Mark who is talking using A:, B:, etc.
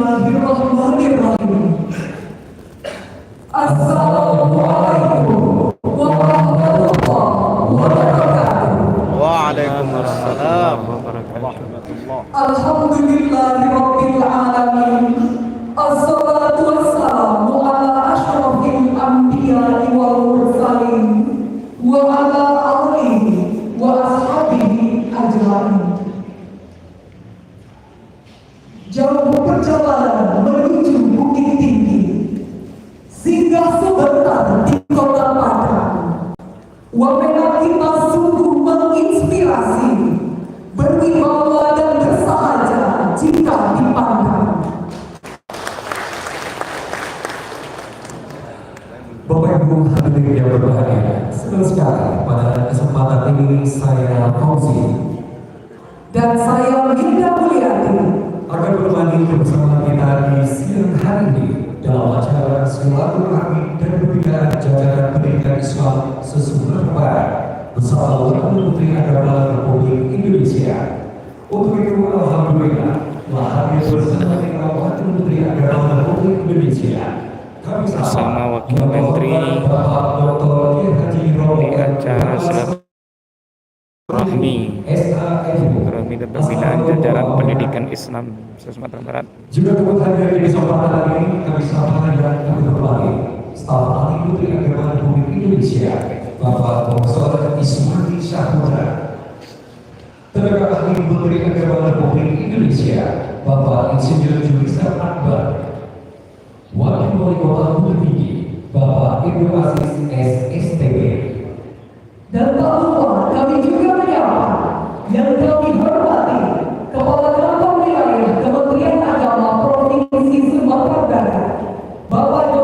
A: Bismillahirrahmanirrahim. Assalamualaikum warahmatullahi wabarakatuh.
B: Waalaikumsalam warahmatullahi.
A: Alhamdulillahirabbil alamin. Assalatu wassalamu ala asyrafil anbiya'i wal mursalin wa ala alihi wa ashabihi ajmain. Jauh perjalanan menuju Bukit Tinggi, singgah sebentar di Kota Padang. Wamena kita sungguh menginspirasi, berwibawa dan bersahaja jika dipandang. Bapak Ibu hadirin yang berbahagia, senang sekali pada kesempatan ini saya Fauzi dan saya Linda Mulyadi akan berbagi bersama kita di siang hari ini dalam acara silaturahmi dan pembinaan jajaran pendidikan Islam sesungguhnya bersama Wakil Menteri Agama Republik Indonesia. Untuk itu, alhamdulillah telah hadir bersama kita Wakil Menteri Agama Republik Indonesia. Kami
B: bersama Wakil Menteri
A: Bapak Dr.
B: di acara silaturahmi dan pembinaan jajaran pendidikan Islam Sumatera Barat.
A: Juga turut hadir di kesempatan ini kami sampaikan dan kami berbagi staf ahli Menteri Agama Republik Indonesia Bapak Profesor Ismail Syahputra, tenaga ahli Menteri Agama Republik Indonesia Bapak Insinyur Julisan Akbar, Wakil Wali Kota Bukit Tinggi Bapak Ibu Aziz SSTB, dan tak lupa kami juga menyapa yang